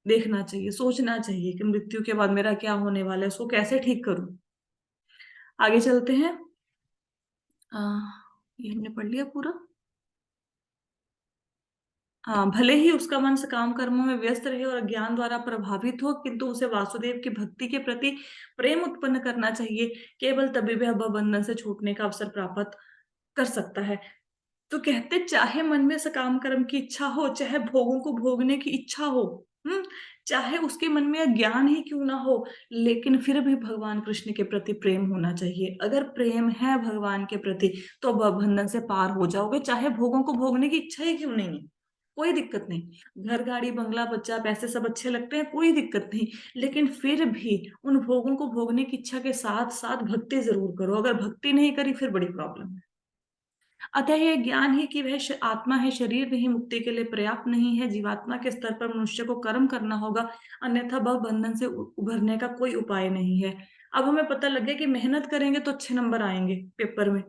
Speaker 1: देखना चाहिए, सोचना चाहिए कि मृत्यु के बाद मेरा क्या होने वाला है, उसको कैसे ठीक करूं। आगे चलते हैं। आ, ये हमने पढ़ लिया पूरा। हाँ, भले ही उसका मन सकाम कर्मों में व्यस्त रहे और ज्ञान द्वारा प्रभावित हो, किंतु उसे वासुदेव की भक्ति के प्रति प्रेम उत्पन्न करना चाहिए। केवल तभी वह बंधन से छूटने का अवसर प्राप्त कर सकता है। तो कहते, चाहे मन में सकाम कर्म की इच्छा हो, चाहे भोगों को भोगने की इच्छा हो, चाहे उसके मन में ज्ञान ही क्यों ना हो, लेकिन फिर भी भगवान कृष्ण के प्रति प्रेम होना चाहिए। अगर प्रेम है भगवान के प्रति तो बंधन से पार हो जाओगे, चाहे भोगों को भोगने की इच्छा ही क्यों नहीं है। कोई दिक्कत नहीं, घर गाड़ी बंगला बच्चा पैसे सब अच्छे लगते हैं, कोई दिक्कत नहीं, लेकिन फिर भी उन भोगों को भोगने की इच्छा के साथ साथ भक्ति जरूर करो। अगर भक्ति नहीं करी फिर बड़ी प्रॉब्लम है। अतः यह ज्ञान ही कि वह आत्मा है, शरीर नहीं, मुक्ति के लिए पर्याप्त नहीं है। जीवात्मा के स्तर पर मनुष्य को कर्म करना होगा, अन्यथा भव बंधन से उभरने का कोई उपाय नहीं है। अब हमें पता लग गया कि मेहनत करेंगे तो अच्छे नंबर आएंगे पेपर में।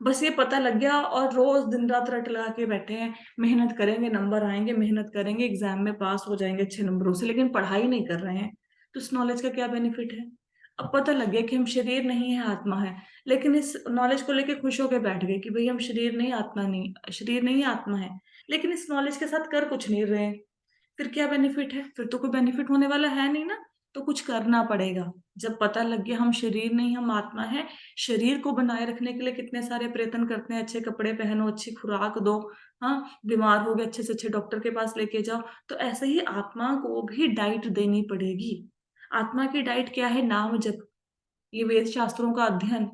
Speaker 1: बस ये पता लग गया और रोज दिन रात रट लगा के बैठे हैं, मेहनत करेंगे नंबर आएंगे, मेहनत करेंगे एग्जाम में पास हो जाएंगे अच्छे नंबरों से, लेकिन पढ़ाई नहीं कर रहे हैं। तो इस नॉलेज का क्या बेनिफिट है? अब पता लग गया कि हम शरीर नहीं है आत्मा है, लेकिन इस नॉलेज को लेके खुश होकर बैठ गए कि भाई हम शरीर नहीं आत्मा नहीं, शरीर नहीं आत्मा है, लेकिन इस नॉलेज के साथ कर कुछ नहीं रहे। फिर क्या बेनिफिट है? फिर तो कोई बेनिफिट होने वाला है नहीं ना। तो कुछ करना पड़ेगा। जब पता लग गया हम शरीर नहीं हम आत्मा है, शरीर को बनाए रखने के लिए कितने सारे प्रयत्न करते हैं, अच्छे कपड़े पहनो, अच्छी खुराक दो, हाँ, बीमार हो गए अच्छे से अच्छे डॉक्टर के पास लेके जाओ। तो ऐसे ही आत्मा को भी डाइट देनी पड़ेगी। आत्मा की डाइट क्या है? नाम जप, ये वेद शास्त्रों का अध्ययन,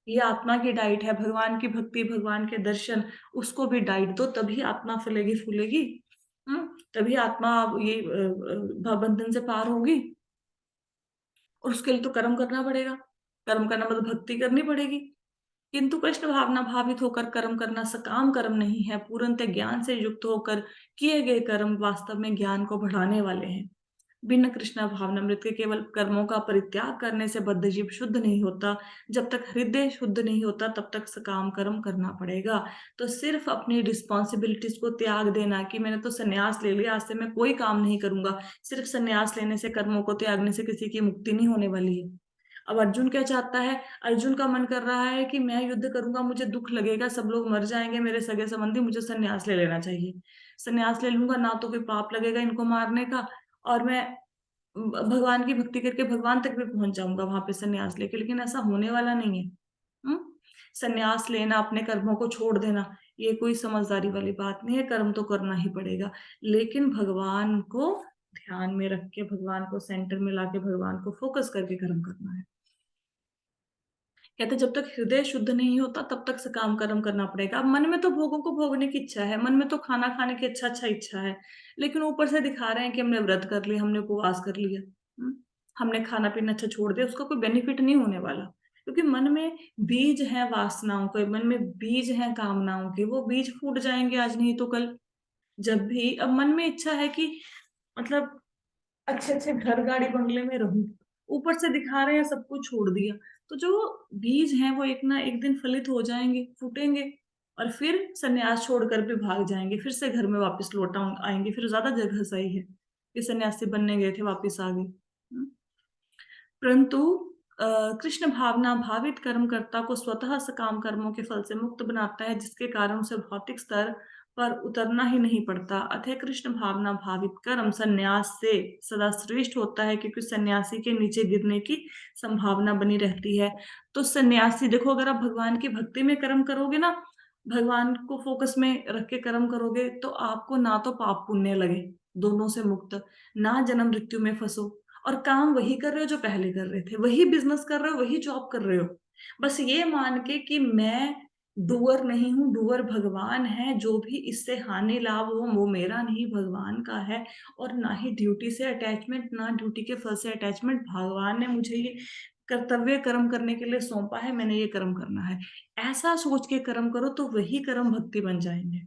Speaker 1: ये आत्मा की डाइट है। भगवान की भक्ति, भगवान के दर्शन, उसको भी डाइट दो, तभी आत्मा फलेगी फूलेगी। तभी आत्मा ये बंधन से पार होगी। और उसके लिए तो कर्म करना पड़ेगा। कर्म करना मतलब भक्ति करनी पड़ेगी। किंतु कृष्ण भावना भावित होकर कर्म करना सकाम कर्म नहीं है, पूर्णतः ज्ञान से युक्त होकर किए गए कर्म वास्तव में ज्ञान को बढ़ाने वाले हैं। बिन कृष्णा भावनामृत के केवल कर्मों का परित्याग करने से बद्धजीव शुद्ध नहीं होता। जब तक हृदय शुद्ध नहीं होता तब तक सकाम कर्म करना पड़ेगा। तो सिर्फ अपनी रिस्पॉन्सिबिलिटीज को त्याग देना कि मैंने तो संन्यास ले लिया, आज से मैं कोई काम नहीं करूंगा, सिर्फ संन्यास लेने से, कर्मों को त्यागने से किसी की मुक्ति नहीं होने वाली है। अब अर्जुन क्या चाहता है? अर्जुन का मन कर रहा है कि मैं युद्ध करूंगा, मुझे दुख लगेगा, सब लोग मर जाएंगे, मेरे सगे संबंधी, मुझे संन्यास ले लेना चाहिए। संन्यास ले लूंगा ना तो कोई पाप लगेगा इनको मारने का, और मैं भगवान की भक्ति करके भगवान तक भी पहुंच जाऊंगा वहां पे संन्यास लेके। लेकिन ऐसा होने वाला नहीं है। हम्म संन्यास लेना, अपने कर्मों को छोड़ देना, ये कोई समझदारी वाली बात नहीं है। कर्म तो करना ही पड़ेगा, लेकिन भगवान को ध्यान में रख के, भगवान को सेंटर में लाके, भगवान को फोकस करके कर्म करना है। कहते जब तक हृदय शुद्ध नहीं होता तब तक सकाम कर्म करना पड़ेगा। अब मन में तो भोगों को भोगने की इच्छा है, मन में तो खाना खाने की अच्छा इच्छा है, लेकिन ऊपर से दिखा रहे हैं कि हमने व्रत कर लिया, हमने उपवास कर लिया, हमने खाना पीना अच्छा छोड़ दिया, उसका कोई बेनिफिट नहीं होने वाला। क्योंकि मन में बीज है वासनाओं के, मन में बीज है कामनाओं के, वो बीज फूट जाएंगे आज नहीं तो कल। जब भी अब मन में इच्छा है कि मतलब अच्छे अच्छे घर गाड़ी बंगले में रहूं, ऊपर से दिखा रहे हैं सब कुछ छोड़ दिया, तो जो बीज हैं वो एक ना एक दिन फलित हो जाएंगे, फूटेंगे, और फिर संन्यास छोड़कर भी भाग जाएंगे, फिर से घर में वापस लौट आएंगे। फिर ज्यादा जगह सही है कि सन्यासी बनने गए थे वापस आ गए। परंतु कृष्ण भावना भावित कर्मकर्ता को स्वतः सकाम कर्मों के फल से मुक्त बनाता है, जिसके कारण उसे भौतिक स्तर पर उतरना ही नहीं पड़ता। अतः कृष्ण भावना भावित कर्म संन्यास से सदा श्रेष्ठ होता है, क्योंकि सन्यासी के नीचे गिरने की संभावना बनी रहती है। तो सन्यासी देखो, अगर आप भगवान की भक्ति में कर्म करोगे ना, भगवान को फोकस में रख के कर्म करोगे, तो आपको ना तो पाप पुण्य लगे, दोनों से मुक्त, ना जन्म मृत्यु में फंसो, और काम वही कर रहे हो जो पहले कर रहे थे, वही बिजनेस कर रहे हो, वही जॉब कर रहे हो, बस ये मान के कि मैं डूअर नहीं हूं, डूअर भगवान है, जो भी इससे हानि लाभ हो वो मेरा नहीं, भगवान का है। और ना ही ड्यूटी से अटैचमेंट, ना ड्यूटी के फल से अटैचमेंट, भगवान ने मुझे ये कर्तव्य कर्म करने के लिए सौंपा है, मैंने ये कर्म करना है, ऐसा सोच के कर्म करो, तो वही कर्म भक्ति बन जाएंगे।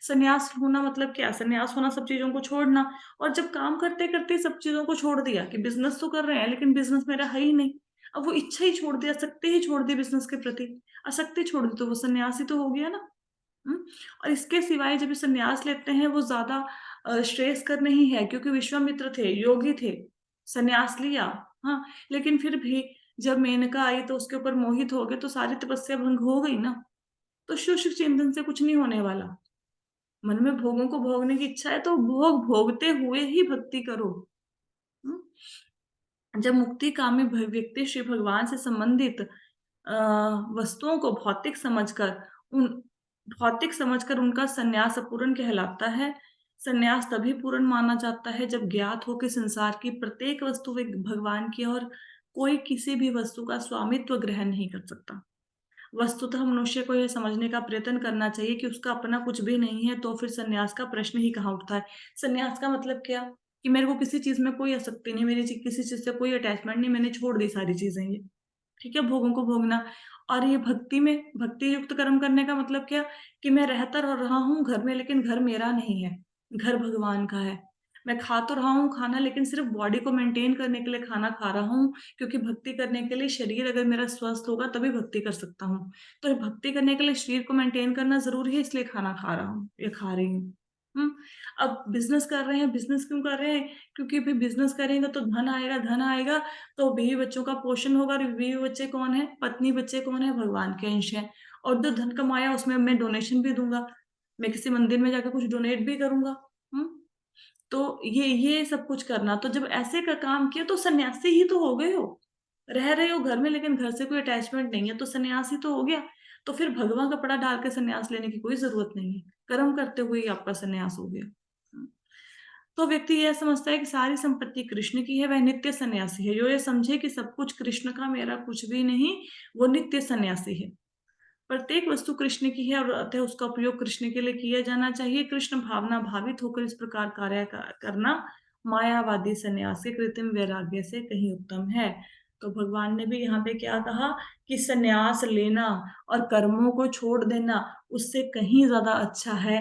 Speaker 1: संन्यास होना मतलब क्या? संन्यास होना सब चीजों को छोड़ना। और जब काम करते करते सब चीजों को छोड़ दिया, कि बिजनेस तो कर रहे हैं लेकिन बिजनेस मेरा है ही नहीं, अब वो इच्छा ही छोड़ दी, आसक्ति ही छोड़ दी बिजनेस के प्रति, आसक्ति छोड़ दी, तो वो संन्यास ही तो हो गया ना। और इसके सिवाय जब संन्यास लेते हैं वो ज्यादा श्रेयस्कर नहीं है, क्योंकि विश्वामित्र थे, योगी थे, संन्यास लिया, हाँ, लेकिन फिर भी जब मेनका आई तो उसके ऊपर मोहित हो गए, तो सारी तपस्या भंग हो गई ना। तो शिव शिव चिंतन से कुछ नहीं होने वाला। मन में भोगों को भोगने की इच्छा है तो भोग भोगते हुए ही भक्ति करो। जब मुक्ति कामी व्यक्ति श्री भगवान से संबंधित वस्तुओं को भौतिक समझकर उनका संन्यास अपूर्ण कहलाता है। संन्यास तभी पूर्ण माना जाता है जब ज्ञात हो कि संसार की प्रत्येक वस्तु भगवान की, और कोई किसी भी वस्तु का स्वामित्व ग्रहण नहीं कर सकता। वस्तुतः मनुष्य को यह समझने का प्रयत्न करना चाहिए कि उसका अपना कुछ भी नहीं है, तो फिर संन्यास का प्रश्न ही कहाँ उठता है। संन्यास का मतलब क्या? कि मेरे को किसी चीज में कोई आसक्ति नहीं, मेरी किसी चीज से कोई अटैचमेंट नहीं, मैंने छोड़ दी सारी चीजें ये, ठीक है, भोगों को भोगना। और ये भक्ति में, भक्ति युक्त कर्म करने का मतलब क्या? कि मैं रहता रहा हूँ घर में, लेकिन घर मेरा नहीं है, घर भगवान का है। मैं खा तो रहा हूँ खाना, लेकिन सिर्फ बॉडी को मेंटेन करने के लिए खाना खा रहा हूँ, क्योंकि भक्ति करने के लिए शरीर अगर मेरा स्वस्थ होगा तभी भक्ति कर सकता हूँ। तो भक्ति करने के लिए शरीर को मेंटेन करना जरूरी है, इसलिए खाना खा रहा हूँ या खा रही हूँ। अब बिजनेस कर रहे हैं, बिजनेस क्यों कर रहे हैं? क्योंकि फिर बिजनेस करेंगे तो धन आएगा, धन आएगा तो बीवी बच्चों का पोषण होगा। और बीवी बच्चे कौन है? पत्नी बच्चे कौन है? भगवान के अंश है। और जो धन कमाया उसमें मैं डोनेशन भी दूंगा, मैं किसी मंदिर में जाकर कुछ डोनेट भी करूंगा। तो ये सब कुछ करना, तो जब ऐसे का काम किया तो सन्यासी ही तो हो गए हो। रह रहे हो घर में, लेकिन घर से कोई अटैचमेंट नहीं है, तो सन्यासी तो हो गया। तो फिर भगवा कपड़ा डाल के सन्यास लेने की कोई जरूरत नहीं है, कर्म करते हुए ही आपका सन्यास हो गया। तो व्यक्ति यह समझता है कि सारी संपत्ति कृष्ण की है, वह नित्य सन्यासी है। जो ये समझे कि सब कुछ कृष्ण का, मेरा कुछ भी नहीं, वो नित्य सन्यासी है। प्रत्येक वस्तु कृष्ण की है और अतः उसका उपयोग कृष्ण के लिए किया जाना चाहिए। कृष्ण भावना भावित होकर इस प्रकार कार्य करना मायावादी सन्यास के कृत्रिम वैराग्य से कहीं उत्तम है। तो भगवान ने भी यहाँ पे क्या कहा कि सन्यास लेना और कर्मों को छोड़ देना उससे कहीं ज्यादा अच्छा है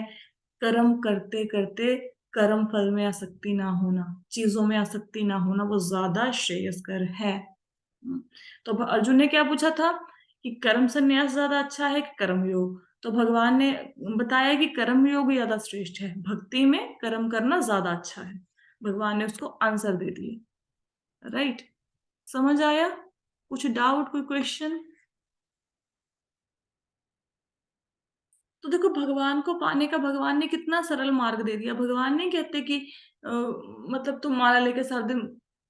Speaker 1: कर्म करते करते कर्म फल में आसक्ति ना होना, चीजों में आसक्ति ना होना, वो ज्यादा श्रेयस्कर है। तो अर्जुन ने क्या पूछा था कि कर्म संन्यास ज्यादा अच्छा है कि कर्म योग? तो भगवान ने बताया कि कर्म योग ज्यादा श्रेष्ठ है, भक्ति में कर्म करना ज्यादा अच्छा है। भगवान ने उसको आंसर दे दिए। राइट, समझ आया? कुछ डाउट, कोई क्वेश्चन? तो देखो, भगवान को पाने का भगवान ने कितना सरल मार्ग दे दिया। भगवान नहीं कहते कि मतलब तुम माला लेके सारा दिन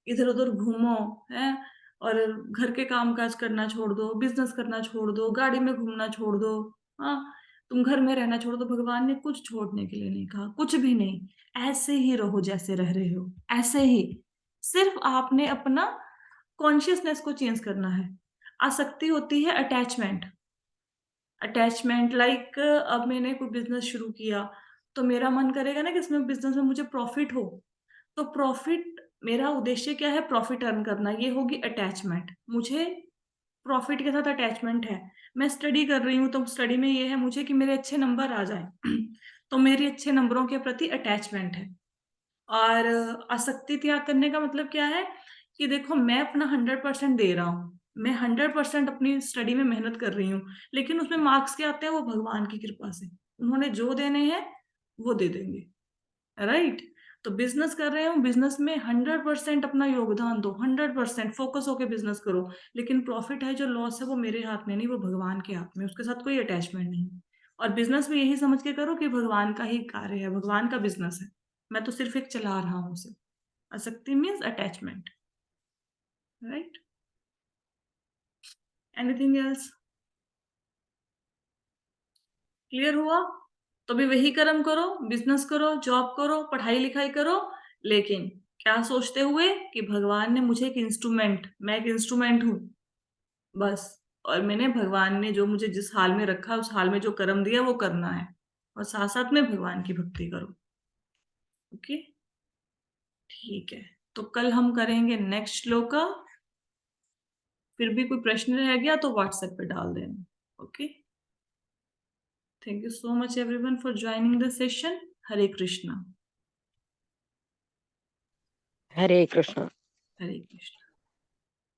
Speaker 1: इधर उधर घूमो है, और घर के काम काज करना छोड़ दो, बिजनेस करना छोड़ दो, गाड़ी में घूमना छोड़ दो, हाँ, तुम घर में रहना छोड़ दो। भगवान ने कुछ छोड़ने के लिए नहीं कहा, कुछ भी नहीं। ऐसे ही रहो जैसे रह रहे हो, ऐसे ही। सिर्फ आपने अपना कॉन्शियसनेस को चेंज करना है। आसक्ति होती है अटैचमेंट। अटैचमेंट लाइक अब मैंने कोई बिजनेस शुरू किया, तो मेरा मन करेगा ना कि इसमें बिजनेस में मुझे प्रॉफिट हो। तो प्रॉफिट, मेरा उद्देश्य क्या है? प्रॉफिट अर्न करना। ये होगी अटैचमेंट। मुझे प्रॉफिट के साथ अटैचमेंट है। मैं स्टडी कर रही हूँ, तो स्टडी में ये है मुझे कि मेरे अच्छे नंबर आ जाए तो मेरी अच्छे नंबरों के प्रति अटैचमेंट है। और आसक्ति त्याग करने का मतलब क्या है कि देखो, मैं अपना 100% दे रहा हूँ, मैं 100% अपनी स्टडी में मेहनत कर रही हूँ, लेकिन उसमें मार्क्स क्या आते हैं? वो भगवान की कृपा से। उन्होंने जो देने हैं वो दे देंगे। राइट? तो बिजनेस कर रहे हो, बिजनेस में 100% अपना योगदान दो, 100% फोकस होके बिजनेस करो, लेकिन प्रॉफिट है जो लॉस है वो मेरे हाथ में नहीं, वो भगवान के हाथ में। उसके साथ कोई अटैचमेंट नहीं। और बिजनेस भी यही समझ के करो कि भगवान का ही कार्य है, भगवान का बिजनेस है, मैं तो सिर्फ एक चला रहा हूं उसे। आसक्ति means attachment. Right? Anything else? Clear हुआ? तो भी वही कर्म करो, बिजनेस करो, जॉब करो, पढ़ाई लिखाई करो, लेकिन क्या सोचते हुए कि भगवान ने मुझे एक इंस्ट्रूमेंट, मैं एक इंस्ट्रूमेंट हूं बस, और मैंने भगवान ने जो मुझे जिस हाल में रखा उस हाल में जो कर्म दिया वो करना है, और साथ साथ में भगवान की भक्ति करो। ओके, ठीक है। तो कल हम करेंगे नेक्स्ट श्लोक। फिर भी कोई प्रश्न रह गया तो व्हाट्सएप पे डाल देना। Okay, thank you so much everyone for joining the session. Hare Krishna.
Speaker 3: Hare Krishna.
Speaker 1: Hare Krishna.